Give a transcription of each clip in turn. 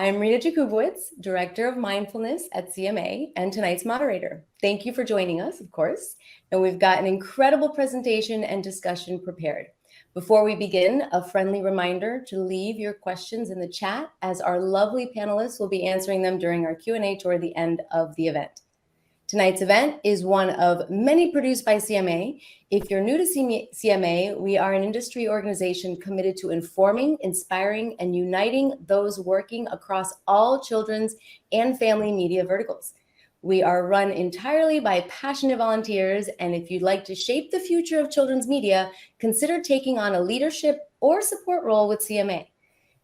I'm Rita Jakubowicz, Director of Mindfulness at CMA and tonight's moderator. Thank you for joining us, of course. And we've got an incredible presentation and discussion prepared. Before we begin, a friendly reminder to leave your questions in the chat as our lovely panelists will be answering them during our Q&A toward the end of the event. Tonight's event is one of many produced by CMA. If you're new to CMA, we are an industry organization committed to informing, inspiring, and uniting those working across all children's and family media verticals. We are run entirely by passionate volunteers, and if you'd like to shape the future of children's media, consider taking on a leadership or support role with CMA.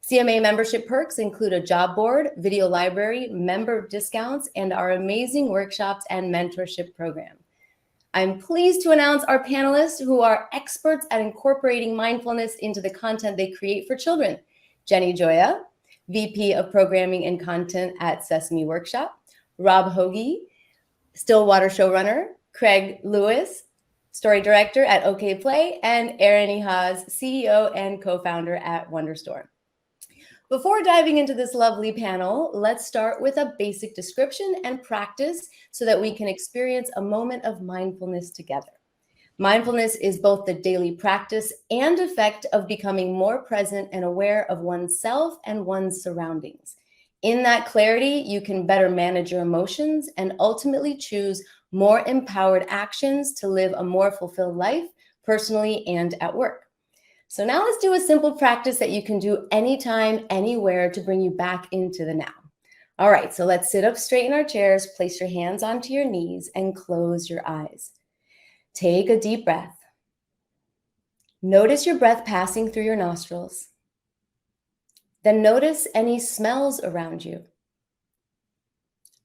CMA membership perks include a job board, video library, member discounts, and our amazing workshops and mentorship program. I'm pleased to announce our panelists who are experts at incorporating mindfulness into the content they create for children. Jenny Gioia, VP of Programming and Content at Sesame Workshop, Rob Hoegee, Stillwater showrunner, Craig Lewis, Story Director at OK Play, and Aaron Ehasz, CEO and co-founder at Wonderstore. Before diving into this lovely panel, let's start with a basic description and practice so that we can experience a moment of mindfulness together. Mindfulness is both the daily practice and effect of becoming more present and aware of oneself and one's surroundings. In that clarity, you can better manage your emotions and ultimately choose more empowered actions to live a more fulfilled life, personally and at work. So now let's do a simple practice that you can do anytime, anywhere to bring you back into the now. All right, so let's sit up straight in our chairs, place your hands onto your knees, and close your eyes. Take a deep breath. Notice your breath passing through your nostrils. Then notice any smells around you.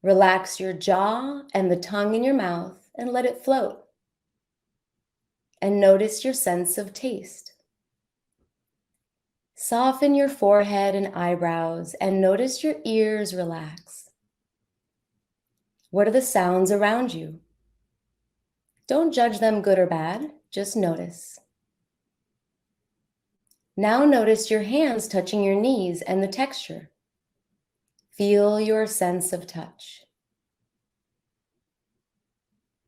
Relax your jaw and the tongue in your mouth and let it float. And notice your sense of taste. Soften your forehead and eyebrows and notice your ears relax. What are the sounds around you? Don't judge them good or bad, just notice. Now notice your hands touching your knees and the texture. Feel your sense of touch.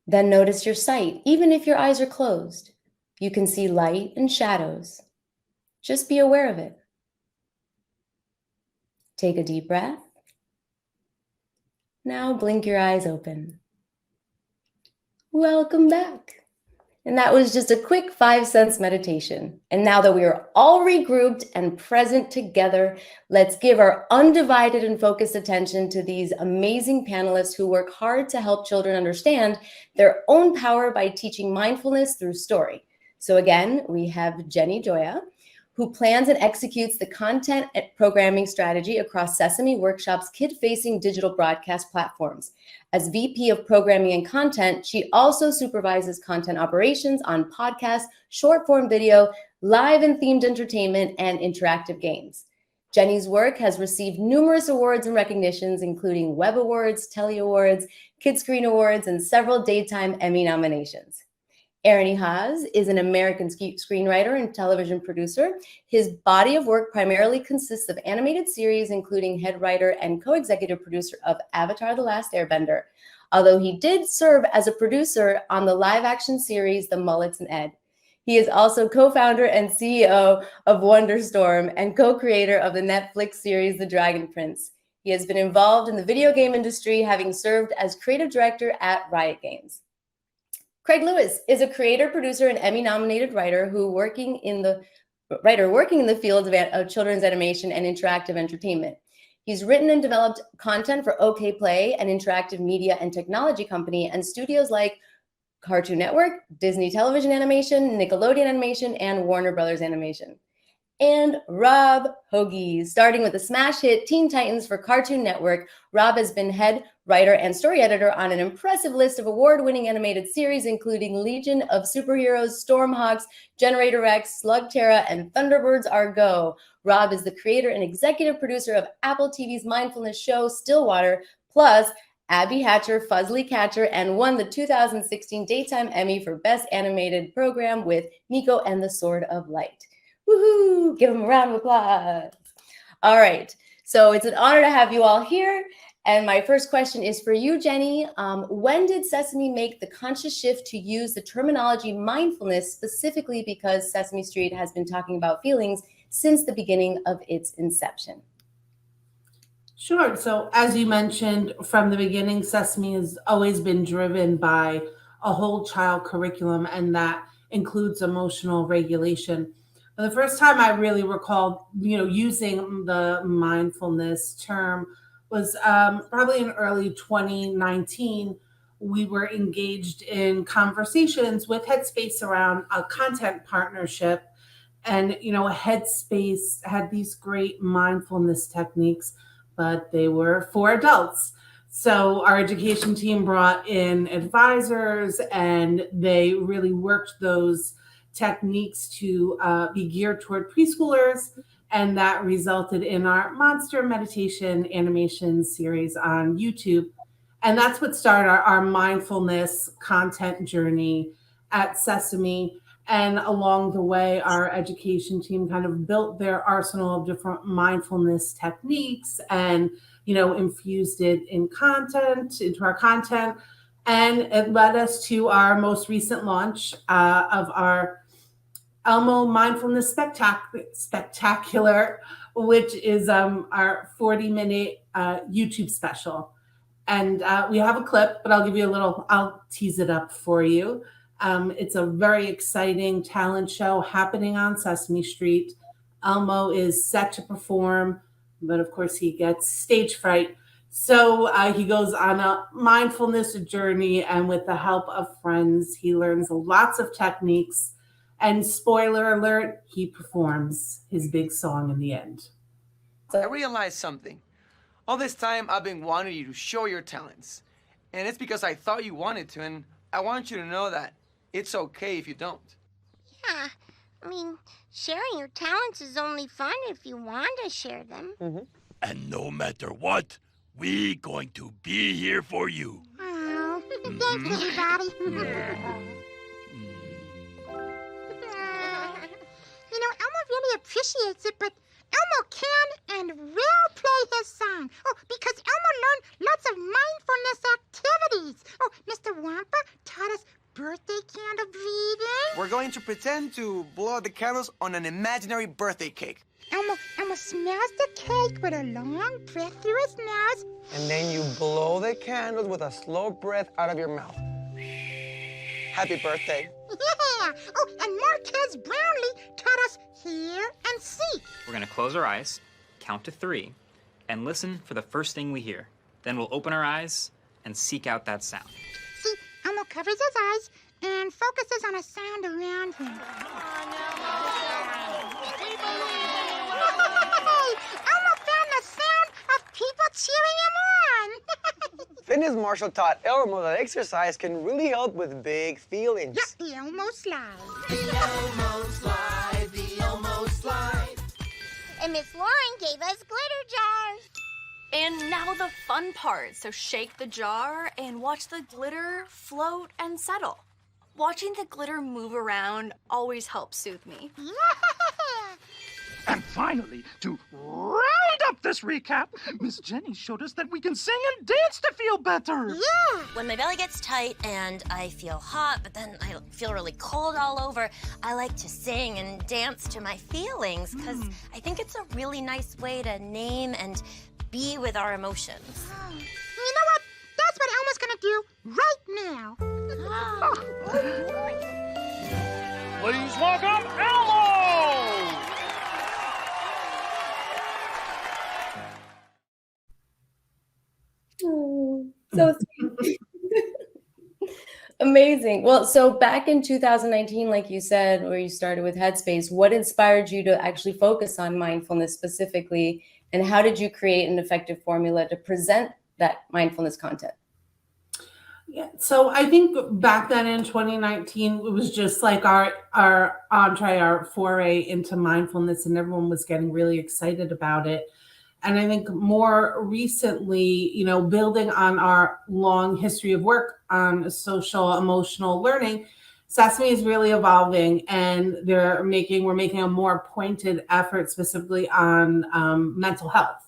Then notice your sight, even if your eyes are closed. You can see light and shadows. Just be aware of it. Take a deep breath. Now blink your eyes open. Welcome back. And that was just a quick 5 cents meditation. And now that we are all regrouped and present together, let's give our undivided and focused attention to these amazing panelists who work hard to help children understand their own power by teaching mindfulness through story. So again, we have Jenny Gioia, who plans and executes the content and programming strategy across Sesame Workshop's kid-facing digital broadcast platforms. As VP of Programming and Content, she also supervises content operations on podcasts, short-form video, live and themed entertainment, and interactive games. Jenny's work has received numerous awards and recognitions, including Web Awards, Telly Awards, Kidscreen Awards, and several Daytime Emmy nominations. Aaron Ehasz is an American screenwriter and television producer. His body of work primarily consists of animated series, including head writer and co-executive producer of Avatar: The Last Airbender, although he did serve as a producer on the live-action series The Mullets and Ed. He is also co-founder and CEO of Wonderstorm and co-creator of the Netflix series The Dragon Prince. He has been involved in the video game industry, having served as creative director at Riot Games. Craig Lewis is a creator, producer, and Emmy-nominated writer working in the field of children's animation and interactive entertainment. He's written and developed content for OK Play, an interactive media and technology company, and studios like Cartoon Network, Disney Television Animation, Nickelodeon Animation, and Warner Brothers Animation. And Rob Hoegee, starting with the smash hit Teen Titans for Cartoon Network. Rob has been head writer and story editor on an impressive list of award-winning animated series, including Legion of Superheroes, Stormhawks, Generator X, Slugterra, and Thunderbirds Are Go. Rob is the creator and executive producer of Apple TV's mindfulness show Stillwater, plus Abby Hatcher, Fuzzly Catcher, and won the 2016 Daytime Emmy for Best Animated Program with Nico and the Sword of Light. Woohoo! Give him a round of applause. All right. So it's an honor to have you all here. And my first question is for you, Jenny. When did Sesame make the conscious shift to use the terminology mindfulness, specifically because Sesame Street has been talking about feelings since the beginning of its inception? Sure. So as you mentioned, from the beginning, Sesame has always been driven by a whole child curriculum, and that includes emotional regulation. The first time I really recalled, using the mindfulness term was probably in early 2019. We were engaged in conversations with Headspace around a content partnership. And, Headspace had these great mindfulness techniques, but they were for adults. So our education team brought in advisors, and they really worked those techniques to be geared toward preschoolers. And that resulted in our monster meditation animation series on YouTube. And that's what started our mindfulness content journey at Sesame. And along the way, our education team kind of built their arsenal of different mindfulness techniques and, infused it into our content. And it led us to our most recent launch of our Elmo Mindfulness Spectacular, which is our 40-minute YouTube special. And we have a clip, but I'll tease it up for you. It's a very exciting talent show happening on Sesame Street. Elmo is set to perform, but of course he gets stage fright. So he goes on a mindfulness journey, and with the help of friends, he learns lots of techniques. And spoiler alert, he performs his big song in the end. I realized something. All this time, I've been wanting you to show your talents. And it's because I thought you wanted to, and I want you to know that it's okay if you don't. Yeah, I mean, sharing your talents is only fun if you want to share them. Mm-hmm. And no matter what, we're going to be here for you. Oh, thanks, everybody. Elmo really appreciates it, but Elmo can and will play his song. Oh, because Elmo learned lots of mindfulness activities. Oh, Mr. Wampa taught us birthday candle breathing. We're going to pretend to blow out the candles on an imaginary birthday cake. Elmo smells the cake with a long breath through his nose. And then you blow the candles with a slow breath out of your mouth. Happy birthday. Yeah. Oh, and Marquez Brownlee taught us hear and see. We're going to close our eyes, count to 3, and listen for the first thing we hear. Then we'll open our eyes and seek out that sound. See, Elmo covers his eyes and focuses on a sound around him. Hey, Elmo found the sound of people cheering him on. Fitness Marshall taught Elmo that exercise can really help with big feelings. Yeah, the Elmo slide. The Elmo slide, the Elmo slide. And Miss Lauren gave us glitter jars. And now the fun part. So shake the jar and watch the glitter float and settle. Watching the glitter move around always helps soothe me. Yeah. And finally, to round up this recap, Miss Jenny showed us that we can sing and dance to feel better. Yeah. When my belly gets tight and I feel hot, but then I feel really cold all over, I like to sing and dance to my feelings because I think it's a really nice way to name and be with our emotions. Oh. You know what? That's what Elmo's gonna do right now. Please welcome Elmo! Oh, so sweet. Amazing. Well, so back in 2019, like you said, where you started with Headspace, what inspired you to actually focus on mindfulness specifically, and how did you create an effective formula to present that mindfulness content? Yeah, so I think back then in 2019, it was just like our entree, our foray into mindfulness, and everyone was getting really excited about it. And I think more recently, building on our long history of work on social emotional learning, Sesame is really evolving, and we're making a more pointed effort specifically on mental health.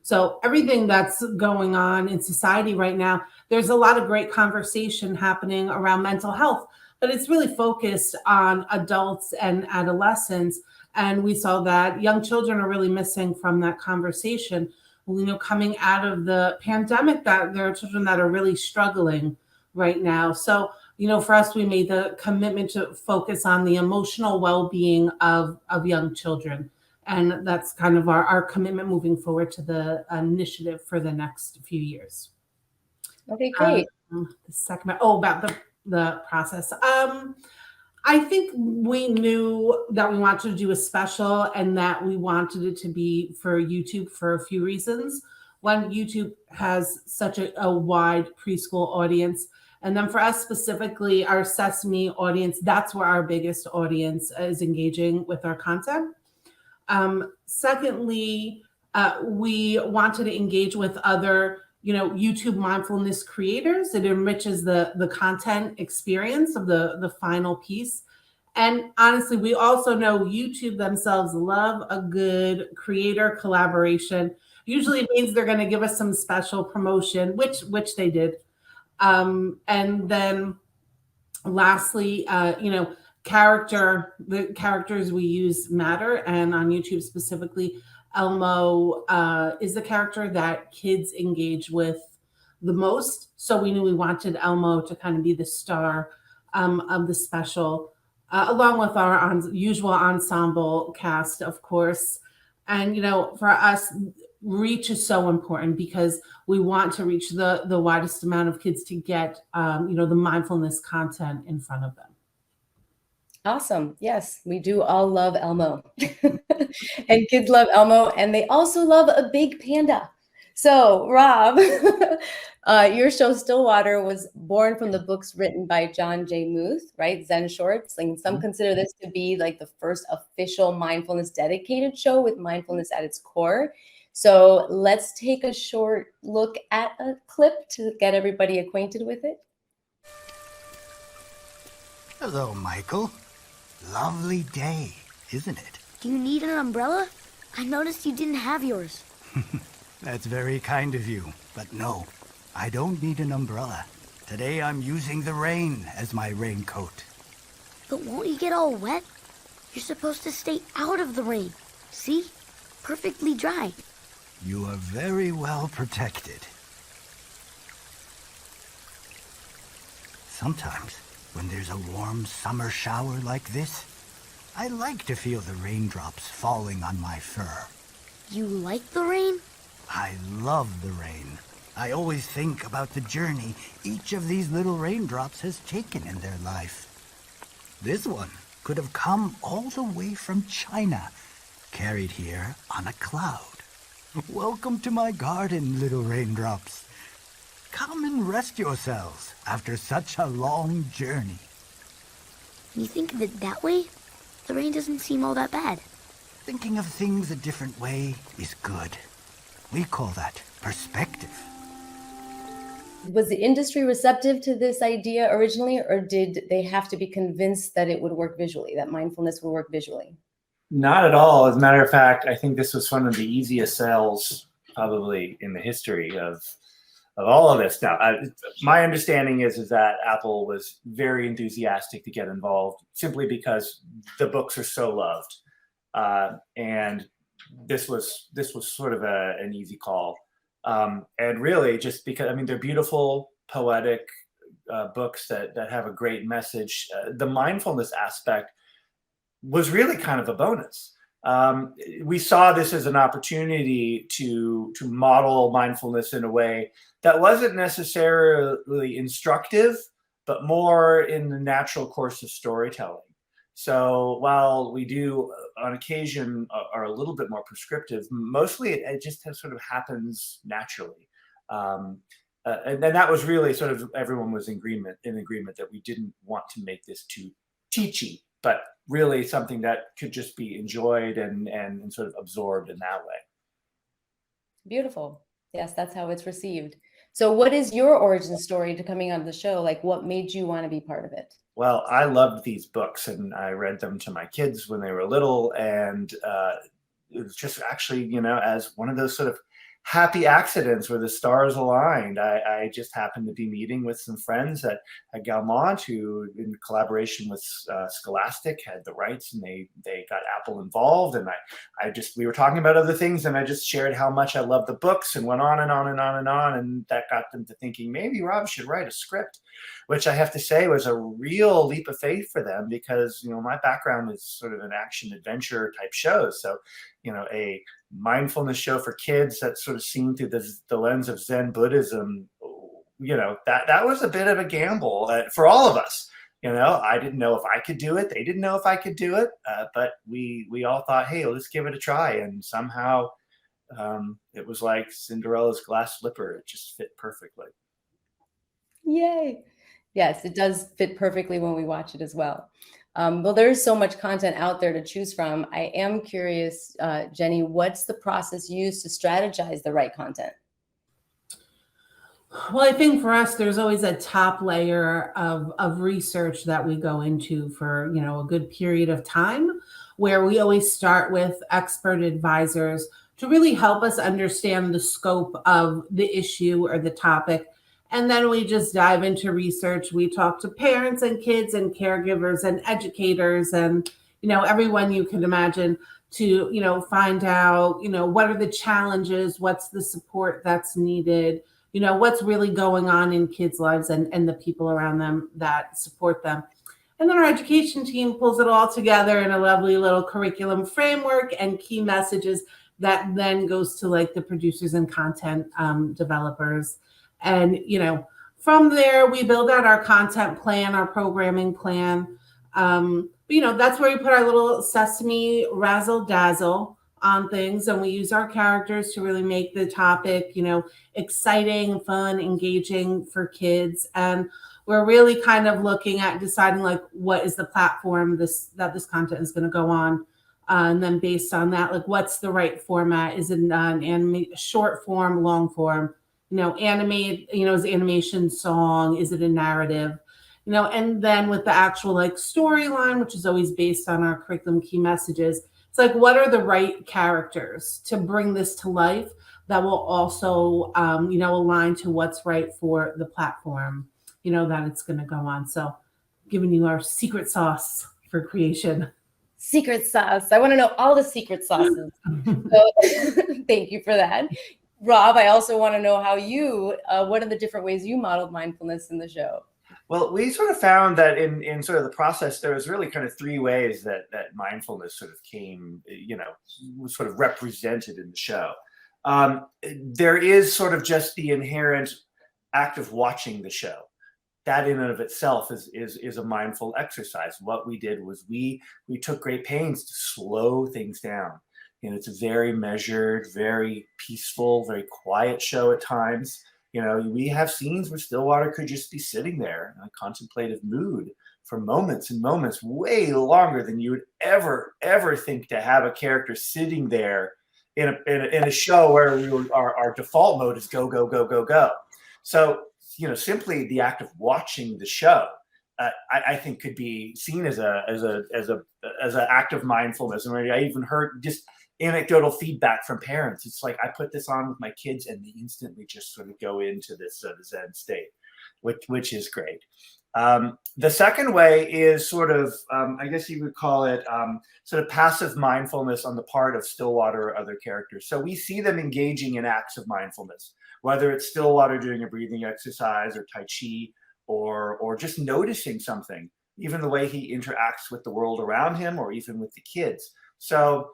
So everything that's going on in society right now, there's a lot of great conversation happening around mental health, but it's really focused on adults and adolescents. And we saw that young children are really missing from that conversation. Coming out of the pandemic, that there are children that are really struggling right now. So, for us, we made the commitment to focus on the emotional well-being of young children. And that's kind of our commitment moving forward to the initiative for the next few years. Okay, great. The second, about the process. I think we knew that we wanted to do a special and that we wanted it to be for YouTube for a few reasons. One, YouTube has such a wide preschool audience. And then for us specifically, our Sesame audience, that's where our biggest audience is engaging with our content. Secondly, we wanted to engage with other YouTube mindfulness creators. It enriches the content experience of the final piece. And honestly, we also know YouTube themselves love a good creator collaboration. Usually it means they're going to give us some special promotion, which they did. And then lastly, the characters we use matter. And on YouTube specifically, Elmo is the character that kids engage with the most. So we knew we wanted Elmo to kind of be the star of the special, along with our usual ensemble cast, of course. And, for us, reach is so important because we want to reach the widest amount of kids to get, the mindfulness content in front of them. Awesome. Yes, we do all love Elmo. And kids love Elmo, and they also love a big panda. So, Rob, your show Stillwater was born from the books written by John J. Muth, right? Zen Shorts. Like, some consider this to be like the first official mindfulness dedicated show with mindfulness at its core. So let's take a short look at a clip to get everybody acquainted with it. Hello, Michael. Lovely day, isn't it? Do you need an umbrella? I noticed you didn't have yours. That's very kind of you, but no, I don't need an umbrella. Today I'm using the rain as my raincoat. But won't you get all wet? You're supposed to stay out of the rain. See? Perfectly dry. You are very well protected. Sometimes, when there's a warm summer shower like this, I like to feel the raindrops falling on my fur. You like the rain? I love the rain. I always think about the journey each of these little raindrops has taken in their life. This one could have come all the way from China, carried here on a cloud. Welcome to my garden, little raindrops. Come and rest yourselves after such a long journey. When you think of it that way, the rain doesn't seem all that bad. Thinking of things a different way is good. We call that perspective. Was the industry receptive to this idea originally, or did they have to be convinced that it would work visually, that mindfulness would work visually? Not at all. As a matter of fact, I think this was one of the easiest sales probably in the history of all of this. Now, my understanding is that Apple was very enthusiastic to get involved simply because the books are so loved. And this was sort of an easy call. And really just because, they're beautiful, poetic books that have a great message. The mindfulness aspect was really kind of a bonus. We saw this as an opportunity to model mindfulness in a way that wasn't necessarily instructive, but more in the natural course of storytelling. So while we do on occasion are a little bit more prescriptive, mostly it just sort of happens naturally. And then that was really sort of, everyone was in agreement that we didn't want to make this too teachy, but really something that could just be enjoyed and sort of absorbed in that way. Beautiful. Yes, that's how it's received. So what is your origin story to coming on the show? Like, what made you want to be part of it? Well, I loved these books and I read them to my kids when they were little. And it was just actually, as one of those sort of happy accidents where the stars aligned. I just happened to be meeting with some friends at Gaumont who, in collaboration with Scholastic, had the rights, and they got Apple involved. And we were talking about other things, and I just shared how much I love the books, and went on and on and on and on. And that got them to thinking maybe Rob should write a script, which I have to say was a real leap of faith for them, because, my background is sort of an action adventure type show. So, a mindfulness show for kids that's sort of seen through the lens of Zen Buddhism, that was a bit of a gamble for all of us. I didn't know if I could do it. They didn't know if I could do it. But we all thought, hey, let's give it a try. And somehow it was like Cinderella's glass slipper. It just fit perfectly. Yay. Yes, it does fit perfectly when we watch it as well. Well, there's so much content out there to choose from. I am curious, Jenny, what's the process used to strategize the right content? Well, I think for us, there's always a top layer of research that we go into for, a good period of time, where we always start with expert advisors to really help us understand the scope of the issue or the topic. And then we just dive into research. We talk to parents and kids and caregivers and educators and, everyone you can imagine to, find out, what are the challenges, what's the support that's needed, what's really going on in kids' lives and the people around them that support them. And then our education team pulls it all together in a lovely little curriculum framework and key messages that then goes to like the producers and content developers. And, from there, we build out our content plan, our programming plan. That's where we put our little Sesame razzle dazzle on things. And we use our characters to really make the topic, exciting, fun, engaging for kids. And we're really kind of looking at deciding like, what is the platform that this content is going to go on. And then based on that, like, what's the right format? Is it an short form, long form? Animate, is animation, song, is it a narrative, and then with the actual like storyline, which is always based on our curriculum key messages, it's like, what are the right characters to bring this to life that will also, align to what's right for the platform, that it's going to go on. So giving you our secret sauce for creation. Secret sauce. I want to know all the secret sauces. So thank you for that. Rob, I also want to know how what are the different ways you modeled mindfulness in the show? Well, we sort of found that in sort of the process, there was really kind of three ways that mindfulness sort of came, was sort of represented in the show. There is sort of just the inherent act of watching the show. That in and of itself is a mindful exercise. What we did was we took great pains to slow things down. It's a very measured, very peaceful, very quiet show at times. We have scenes where Stillwater could just be sitting there in a contemplative mood for moments and moments, way longer than you would ever think to have a character sitting there in a show where our default mode is go, go, go, go, go. So, simply the act of watching the show, I think could be seen as an act of mindfulness. And I even heard just anecdotal feedback from parents. It's like, I put this on with my kids and they instantly just sort of go into this Zen state, which is great. The second way is sort of, I guess you would call it sort of passive mindfulness on the part of Stillwater or other characters. So we see them engaging in acts of mindfulness, whether it's Stillwater doing a breathing exercise or Tai Chi, or just noticing something, even the way he interacts with the world around him or even with the kids. So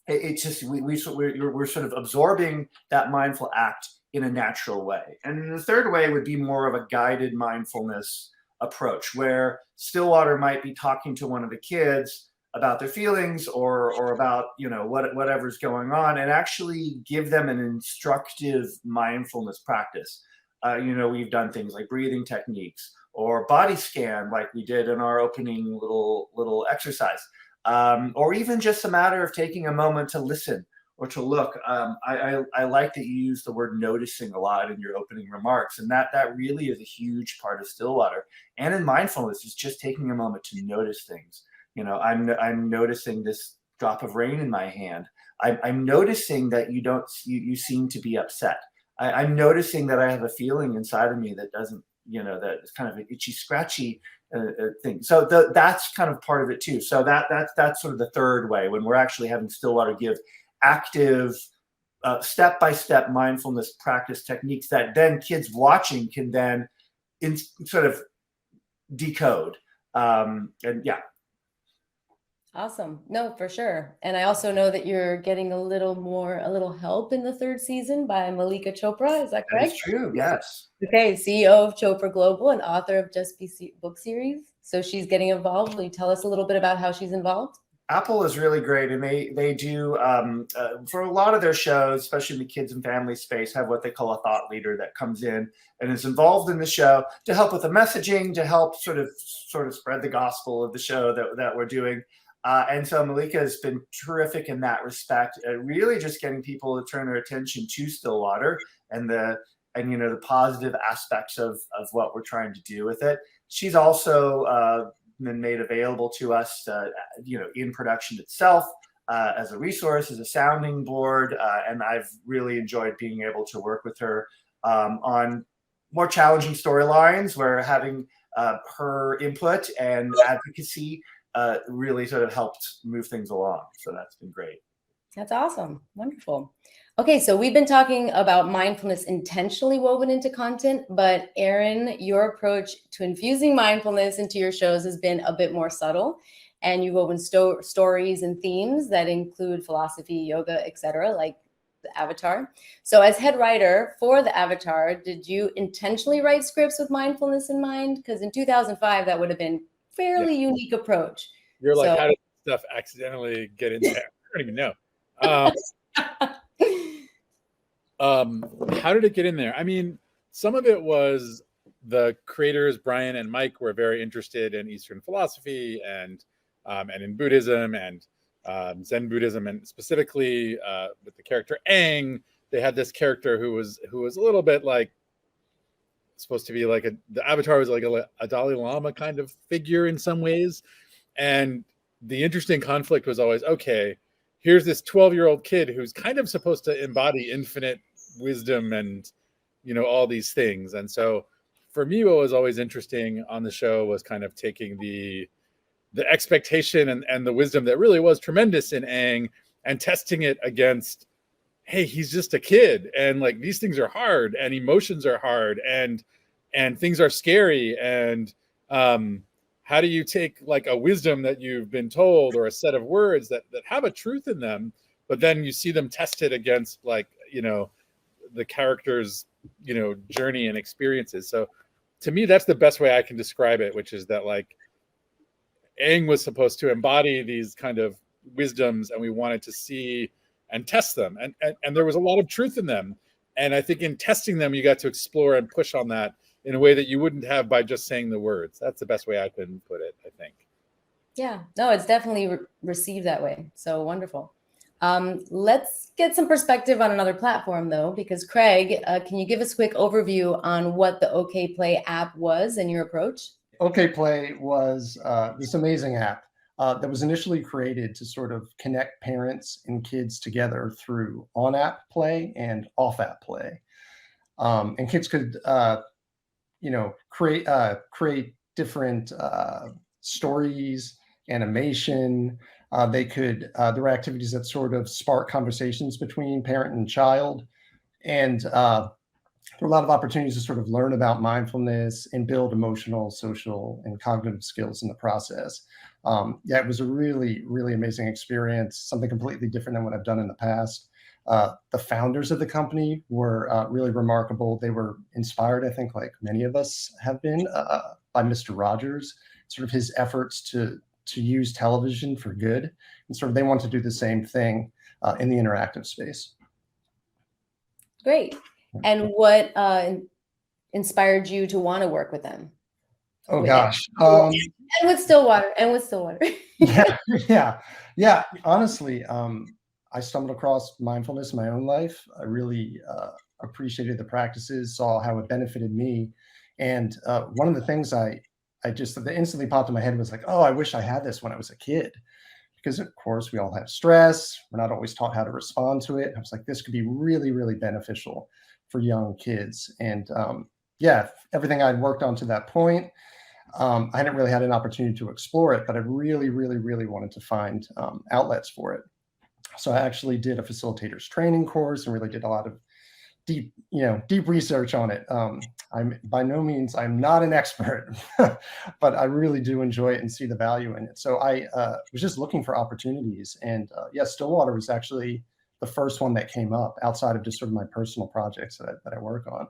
it's just we're sort of absorbing that mindful act in a natural way. And the third way would be more of a guided mindfulness approach, where Stillwater might be talking to one of the kids about their feelings or about whatever's going on, and actually give them an instructive mindfulness practice. We've done things like breathing techniques or body scan, like we did in our opening little exercise. Or even just a matter of taking a moment to listen or to look. I like that you use the word noticing a lot in your opening remarks, and that really is a huge part of Stillwater. And in mindfulness, is just taking a moment to notice things. I'm noticing this drop of rain in my hand. I'm noticing that you seem to be upset. I'm noticing that I have a feeling inside of me that doesn't, that is kind of an itchy, scratchy thing. So that's kind of part of it too. So that's sort of the third way, when we're actually having Stillwater give active, step-by-step mindfulness practice techniques that then kids watching can then sort of decode. And yeah. Awesome. No, for sure. And I also know that you're getting a little help in the third season by Malika Chopra. Is that correct? That's true. Yes. Okay. CEO of Chopra Global and author of Just Be book series. So she's getting involved. Will you tell us a little bit about how she's involved? Apple is really great, and they do for a lot of their shows, especially in the kids and family space, have what they call a thought leader that comes in and is involved in the show to help with the messaging, to help sort of spread the gospel of the show that we're doing. And so Malika has been terrific in that respect, really just getting people to turn their attention to Stillwater and the positive aspects of what we're trying to do with it. She's also been made available to us, in production itself, as a resource, as a sounding board, and I've really enjoyed being able to work with her on more challenging storylines, where having her input and advocacy really sort of helped move things along. So that's been great. That's awesome. Wonderful. Okay, so we've been talking about mindfulness intentionally woven into content, but Aaron, your approach to infusing mindfulness into your shows has been a bit more subtle, and you've woven stories and themes that include philosophy, yoga, etc., like the Avatar. So as head writer for the Avatar, did you intentionally write scripts with mindfulness in mind? Because in 2005, that would have been fairly unique approach. You're like, how did stuff accidentally get in there? I don't even know. How did it get in there? I mean, some of it was the creators, Brian and Mike, were very interested in Eastern philosophy and in Buddhism and Zen Buddhism, and specifically with the character Aang, they had this character who was a little bit like supposed to be like the Avatar was like a Dalai Lama kind of figure in some ways, and the interesting conflict was always, okay, here's this 12-year-old kid who's kind of supposed to embody infinite wisdom and, all these things. And so for me, what was always interesting on the show was kind of taking the expectation and the wisdom that really was tremendous in Aang and testing it against, hey, he's just a kid, and like these things are hard and emotions are hard and things are scary. And how do you take like a wisdom that you've been told or a set of words that have a truth in them, but then you see them tested against like, the character's, journey and experiences. So to me, that's the best way I can describe it, which is that like Aang was supposed to embody these kind of wisdoms, and we wanted to see and test them. And there was a lot of truth in them. And I think in testing them, you got to explore and push on that in a way that you wouldn't have by just saying the words. That's the best way I can put it, I think. Yeah, no, it's definitely received that way. So wonderful. Let's get some perspective on another platform, though, because Craig, can you give us a quick overview on what the OK Play app was and your approach? OK Play was this amazing app that was initially created to sort of connect parents and kids together through on-app play and off-app play. And kids could, create different stories, animation. There were activities that sort of spark conversations between parent and child. And there were a lot of opportunities to sort of learn about mindfulness and build emotional, social, and cognitive skills in the process. It was a really, really amazing experience, something completely different than what I've done in the past. The founders of the company were really remarkable. They were inspired, I think, like many of us have been, by Mr. Rogers, sort of his efforts to use television for good. And sort of they want to do the same thing in the interactive space. Great. And what inspired you to want to work with them? Oh, gosh. And with Stillwater. Yeah. Honestly, I stumbled across mindfulness in my own life. I really appreciated the practices, saw how it benefited me. And one of the things that instantly popped in my head was like, oh, I wish I had this when I was a kid. because of course we all have stress. We're not always taught how to respond to it. I was like, this could be really, really beneficial for young kids. And yeah, everything I'd worked on to that point, I hadn't really had an opportunity to explore it, but I really, really, really wanted to find outlets for it. So I actually did a facilitator's training course and really did a lot of deep research on it. I'm by no means, I'm not an expert, but I really do enjoy it and see the value in it. So I was just looking for opportunities, and yeah, Stillwater was actually the first one that came up outside of just sort of my personal projects that I work on.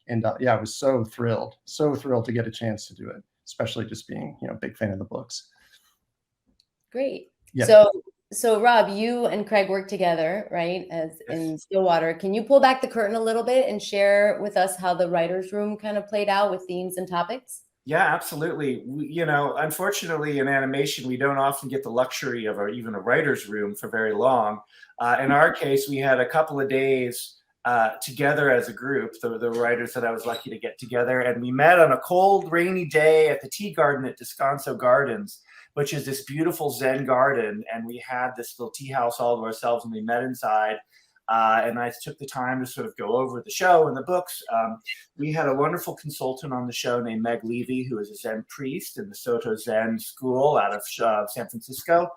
And yeah, I was so thrilled to get a chance to do it, especially just being, a big fan of the books. Great. Yeah. So Rob, you and Craig work together, right? As in Stillwater. Can you pull back the curtain a little bit and share with us how the writer's room kind of played out with themes and topics? Yeah, absolutely. Unfortunately, in animation, we don't often get the luxury of even a writer's room for very long. In our case, we had a couple of days together as a group, the writers that I was lucky to get together, and we met on a cold, rainy day at the tea garden at Descanso Gardens, which is this beautiful Zen garden. And we had this little tea house all to ourselves, and we met inside. And I took the time to sort of go over the show and the books. We had a wonderful consultant on the show named Meg Levy, who is a Zen priest in the Soto Zen school out of San Francisco.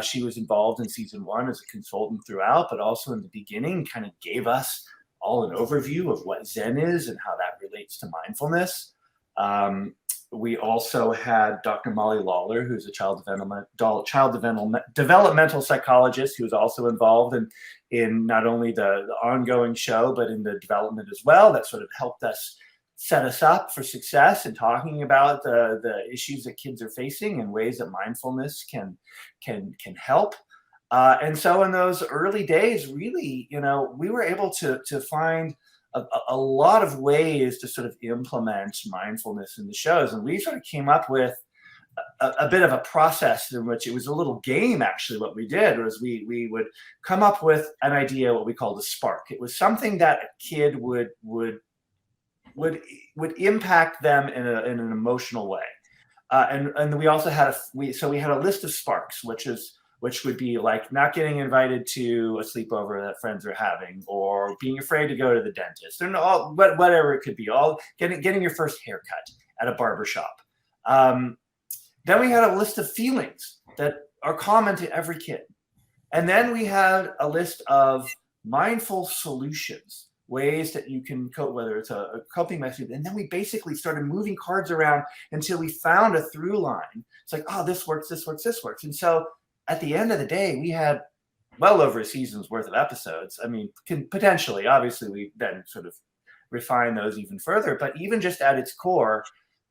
She was involved in season 1 as a consultant throughout, but also in the beginning kind of gave us all an overview of what Zen is and how that relates to mindfulness. We also had Dr. Molly Lawler, who's a child developmental psychologist, who was also involved in not only the ongoing show, but in the development as well. That sort of helped us set us up for success in talking about the issues that kids are facing and ways that mindfulness can help. And so in those early days, really, we were able to find a lot of ways to sort of implement mindfulness in the shows. And we sort of came up with a bit of a process in which it was a little game. Actually, what we did was we would come up with an idea, what we called a spark. It was something that a kid would impact them in an emotional way. And we also had we had a list of sparks, which would be like not getting invited to a sleepover that friends are having, or being afraid to go to the dentist, and whatever it could be, all getting your first haircut at a barbershop. Then we had a list of feelings that are common to every kid. And then we had a list of mindful solutions, ways that you can cope, whether it's a coping mechanism. And then we basically started moving cards around until we found a through line. It's like, oh, this works, this works, this works. And so at the end of the day, we had well over a season's worth of episodes. I mean, potentially, obviously, we then sort of refine those even further. But even just at its core,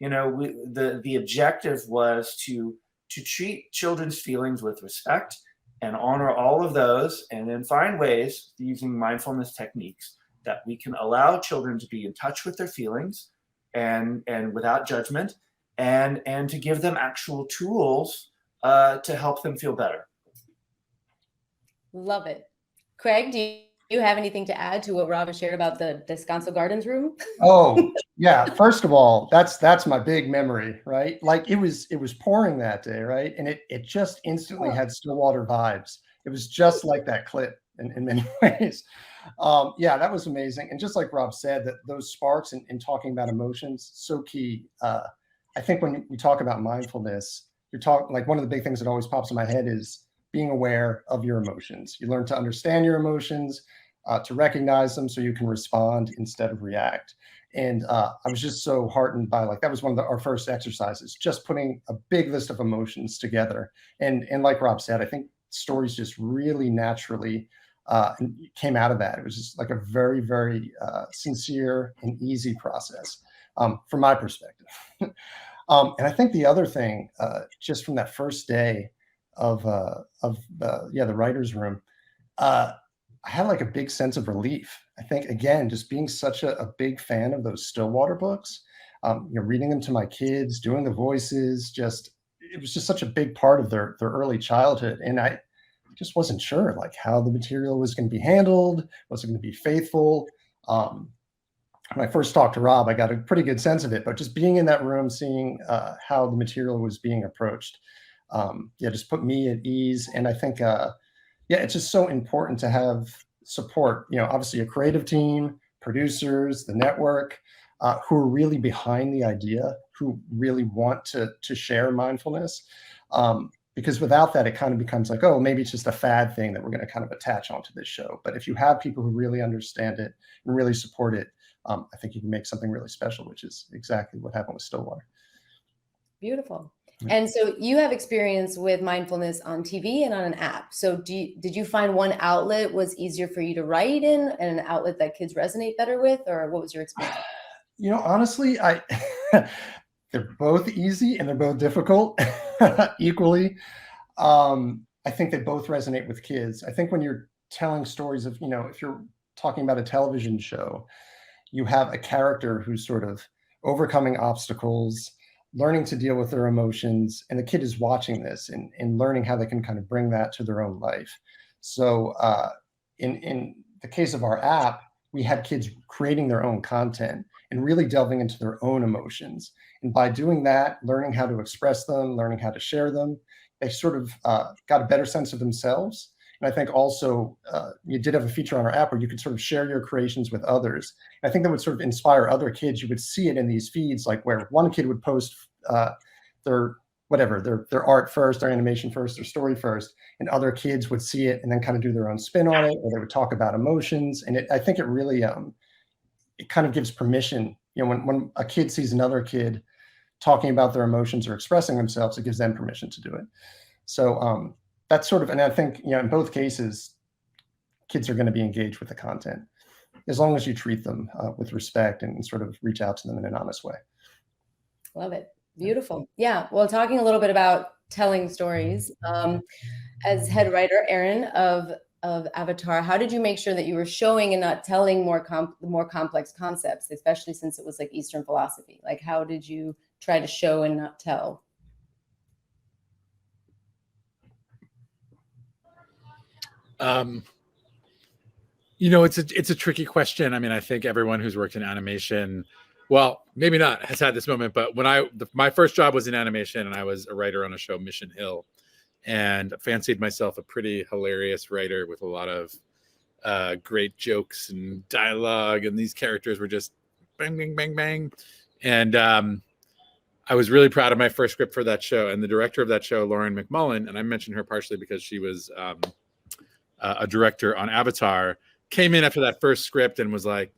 the objective was to treat children's feelings with respect and honor all of those, and then find ways using mindfulness techniques that we can allow children to be in touch with their feelings and without judgment, and to give them actual tools to help them feel better. Love it. Craig, do you have anything to add to what Rob shared about the Descanso Gardens room? Oh, yeah. First of all, that's my big memory, right? Like it was pouring that day, right? And it just instantly had Stillwater vibes. It was just like that clip in many ways. Yeah, that was amazing. And just like Rob said, that those sparks and talking about emotions, so key. I think when we talk about mindfulness, like one of the big things that always pops in my head is being aware of your emotions. You learn to understand your emotions, to recognize them so you can respond instead of react. And I was just so heartened by, like, that was one of our first exercises, just putting a big list of emotions together. And like Rob said, I think stories just really naturally came out of that. It was just like a very, very sincere and easy process from my perspective. And I think the other thing, just from that first day of the writer's room, I had like a big sense of relief. I think, again, just being such a big fan of those Stillwater books, reading them to my kids, doing the voices, it was just such a big part of their early childhood. And I just wasn't sure like how the material was going to be handled, was it going to be faithful? When I first talked to Rob, I got a pretty good sense of it, but just being in that room, seeing how the material was being approached, just put me at ease. And I think, it's just so important to have support, obviously a creative team, producers, the network, who are really behind the idea, who really want to share mindfulness. Because without that, it kind of becomes like, oh, maybe it's just a fad thing that we're going to kind of attach onto this show. But if you have people who really understand it and really support it, I think you can make something really special, which is exactly what happened with Stillwater. Beautiful. And so you have experience with mindfulness on TV and on an app. So did you find one outlet was easier for you to write in and an outlet that kids resonate better with, or what was your experience? Honestly, they're both easy and they're both difficult equally. I think they both resonate with kids. I think when you're telling stories of, if you're talking about a television show, you have a character who's sort of overcoming obstacles, learning to deal with their emotions, and the kid is watching this and learning how they can kind of bring that to their own life. So in the case of our app, we had kids creating their own content and really delving into their own emotions. And by doing that, learning how to express them, learning how to share them, they sort of got a better sense of themselves. And I think also you did have a feature on our app where you could sort of share your creations with others. And I think that would sort of inspire other kids. You would see it in these feeds, like where one kid would post their art first, their animation first, their story first, and other kids would see it and then kind of do their own spin on it, or they would talk about emotions. And I think it really, it kind of gives permission. When a kid sees another kid talking about their emotions or expressing themselves, it gives them permission to do it. So that's sort of, and I think, in both cases, kids are going to be engaged with the content as long as you treat them with respect and sort of reach out to them in an honest way. Love it. Beautiful. Yeah. Well, talking a little bit about telling stories, as head writer, Aaron, of Avatar, how did you make sure that you were showing and not telling more complex concepts, especially since it was like Eastern philosophy? Like, how did you try to show and not tell? It's a tricky question. I mean, I think everyone who's worked in animation, well, maybe not, has had this moment. But when my first job was in animation, and I was a writer on a show, Mission Hill, and fancied myself a pretty hilarious writer with a lot of great jokes and dialogue, and these characters were just bang, bang, bang, bang. And I was really proud of my first script for that show. And the director of that show, Lauren McMullen, and I mentioned her partially because she was a director on Avatar, came in after that first script and was like,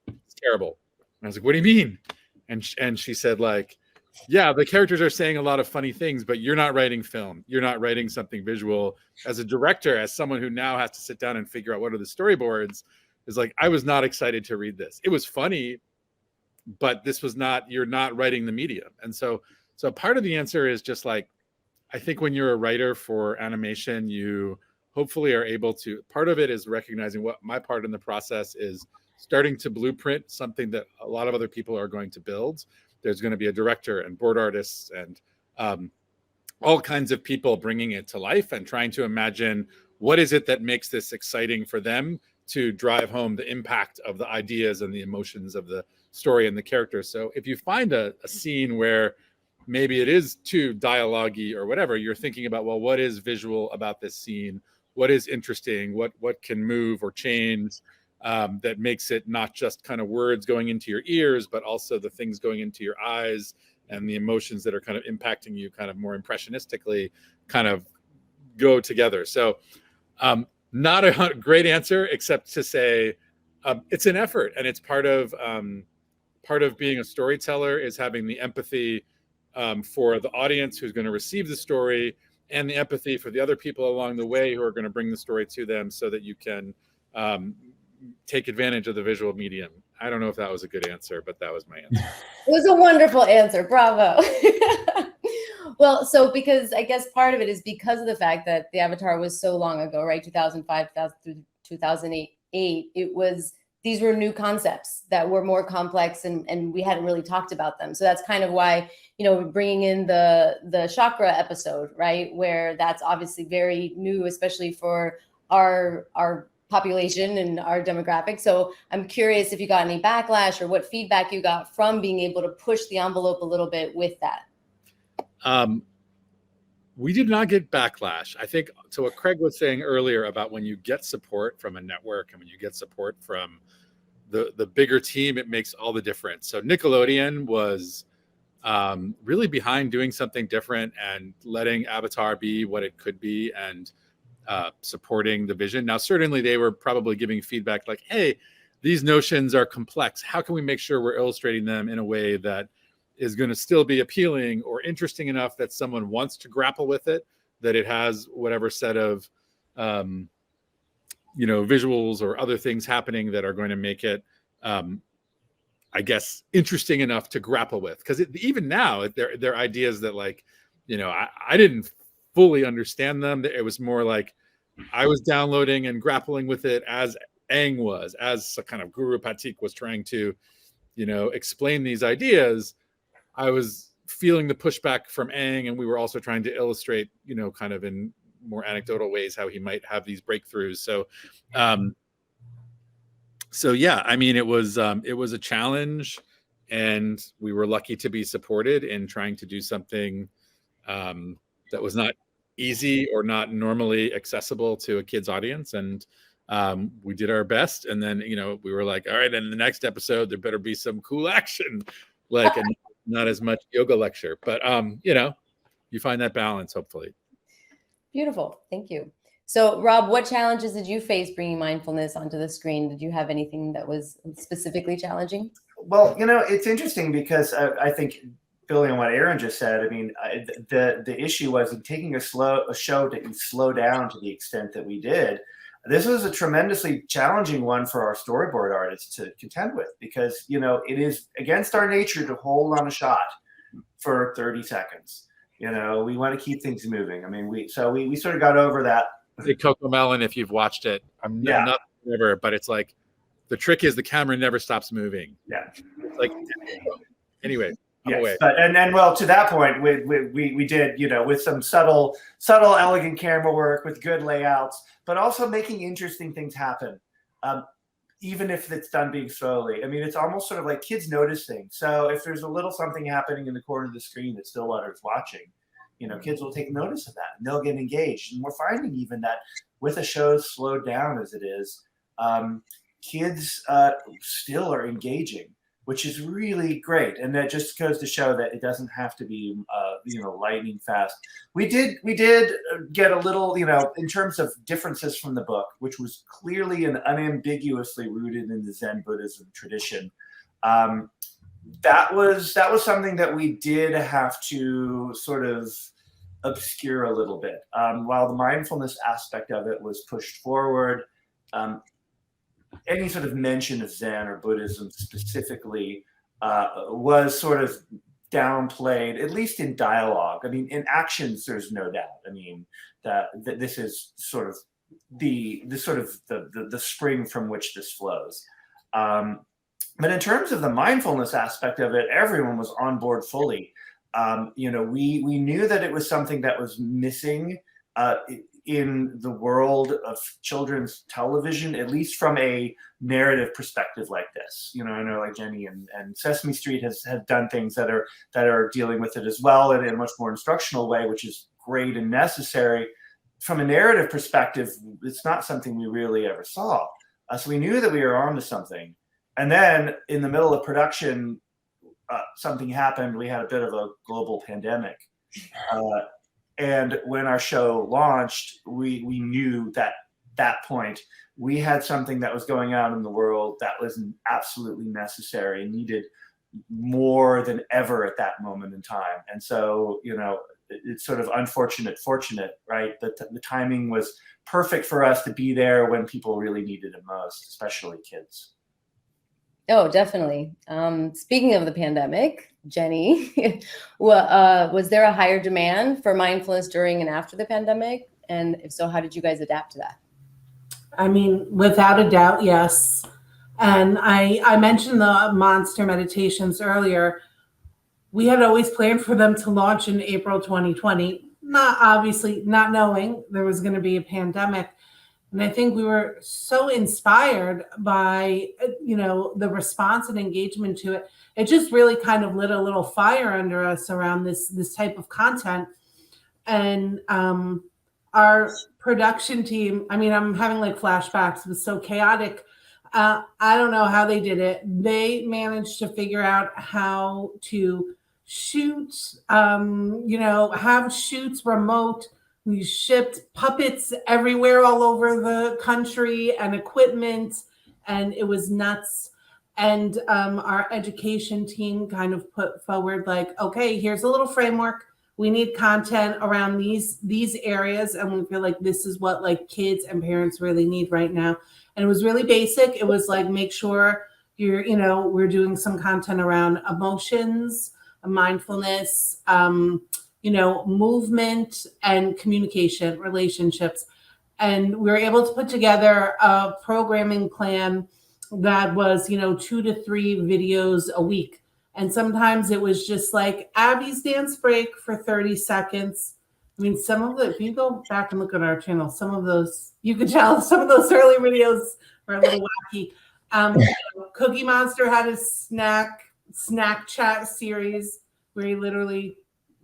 "It's terrible." And I was like, "What do you mean?" And she said, like, "Yeah, the characters are saying a lot of funny things, but you're not writing film. You're not writing something visual." As a director, as someone who now has to sit down and figure out what are the storyboards, is like, I was not excited to read this. It was funny, but this was not, you're not writing the medium. And so part of the answer is just like, I think when you're a writer for animation, you hopefully are able to, part of it is recognizing what my part in the process is, starting to blueprint something that a lot of other people are going to build. There's going to be a director and board artists and all kinds of people bringing it to life and trying to imagine what is it that makes this exciting for them to drive home the impact of the ideas and the emotions of the story and the characters. So if you find a scene where maybe it is too dialogue-y or whatever, you're thinking about, well, what is visual about this scene? What is interesting? What can move or change that makes it not just kind of words going into your ears, but also the things going into your eyes and the emotions that are kind of impacting you kind of more impressionistically kind of go together. So not a great answer, except to say it's an effort, and it's part of being a storyteller is having the empathy for the audience who's going to receive the story, and the empathy for the other people along the way who are going to bring the story to them, so that you can take advantage of the visual medium. I don't know if that was a good answer, but that was my answer. It was a wonderful answer. Bravo. Well, so because I guess part of it is because of the fact that the Avatar was so long ago, right? 2005, 2008, these were new concepts that were more complex, and we hadn't really talked about them. So that's kind of why, bringing in the chakra episode, right? Where that's obviously very new, especially for our population and our demographic. So I'm curious if you got any backlash or what feedback you got from being able to push the envelope a little bit with that. we did not get backlash. I think to what Craig was saying earlier about when you get support from a network and when you get support from the bigger team, it makes all the difference. So Nickelodeon was really behind doing something different and letting Avatar be what it could be and supporting the vision. Now, certainly they were probably giving feedback like, hey, these notions are complex. How can we make sure we're illustrating them in a way that is going to still be appealing or interesting enough that someone wants to grapple with it, that it has whatever set of, visuals or other things happening that are going to make it, I guess, interesting enough to grapple with. Because even now, there are ideas that, like, I didn't fully understand them. It was more like I was downloading and grappling with it as Aang was, as a kind of Guru Patik was trying to, explain these ideas. I was feeling the pushback from Aang, and we were also trying to illustrate, kind of in more anecdotal ways how he might have these breakthroughs. So yeah, I mean, it was a challenge, and we were lucky to be supported in trying to do something that was not easy or not normally accessible to a kid's audience. And we did our best. And then, we were like, all right, in the next episode, there better be some cool action, like, and not as much yoga lecture, but you find that balance, hopefully. Beautiful. Thank you. So Rob, what challenges did you face bringing mindfulness onto the screen? Did you have anything that was specifically challenging? Well, it's interesting because I think, building on what Aaron just said, I mean, the issue was in taking a show to slow down to the extent that we did. This was a tremendously challenging one for our storyboard artists to contend with, because, it is against our nature to hold on a shot for 30 seconds. We want to keep things moving. I mean, we sort of got over that. Hey, Coco Melon, if you've watched it, I'm not never, but it's like, the trick is the camera never stops moving. Yeah. It's like, anyway. Yes, but and well, to that point, we did, with some subtle, elegant camera work with good layouts, but also making interesting things happen, even if it's done being slowly. I mean, it's almost sort of like kids notice things. So if there's a little something happening in the corner of the screen that Stillwater is watching, kids will take notice of that and they'll get engaged. And we're finding even that with a show slowed down as it is, kids still are engaging, which is really great. And that just goes to show that it doesn't have to be, lightning fast. We did get a little, in terms of differences from the book, which was clearly and unambiguously rooted in the Zen Buddhism tradition. That was something that we did have to sort of obscure a little bit. While the mindfulness aspect of it was pushed forward, any sort of mention of Zen or Buddhism specifically was sort of downplayed, at least in dialogue. I mean, in actions, there's no doubt. I mean, that this is sort of the spring from which this flows. But in terms of the mindfulness aspect of it, everyone was on board fully. We knew that it was something that was missing in the world of children's television, at least from a narrative perspective like this. I know like Jenny and Sesame Street have done things that are dealing with it as well in a much more instructional way, which is great and necessary. From a narrative perspective, it's not something we really ever saw. So we knew that we were onto something. And then in the middle of production, something happened. We had a bit of a global pandemic. And when our show launched, we knew that point we had something that was going on in the world that was absolutely necessary and needed more than ever at that moment in time. And so, it's sort of fortunate, right? That the timing was perfect for us to be there when people really needed it most, especially kids. Oh, definitely. Speaking of the pandemic, Jenny, was there a higher demand for mindfulness during and after the pandemic? And if so, how did you guys adapt to that? I mean, without a doubt, yes. And I mentioned the monster meditations earlier. We had always planned for them to launch in April 2020, not knowing there was going to be a pandemic. And I think we were so inspired by, the response and engagement to it. It just really kind of lit a little fire under us around this type of content. And our production team, I mean, I'm having like flashbacks. It was so chaotic. I don't know how they did it. They managed to figure out how to shoot, have shoots remote. We shipped puppets everywhere all over the country and equipment, and it was nuts. And our education team kind of put forward like, okay, here's a little framework. We need content around these areas, and we feel like this is what like kids and parents really need right now. And it was really basic. It was like, make sure we're doing some content around emotions, mindfulness, movement and communication, relationships. And we were able to put together a programming plan that was, 2 to 3 videos a week. And sometimes it was just like Abby's dance break for 30 seconds. I mean, if you go back and look at our channel, some of those, you could tell some of those early videos were a little wacky. Cookie Monster had a snack chat series where he literally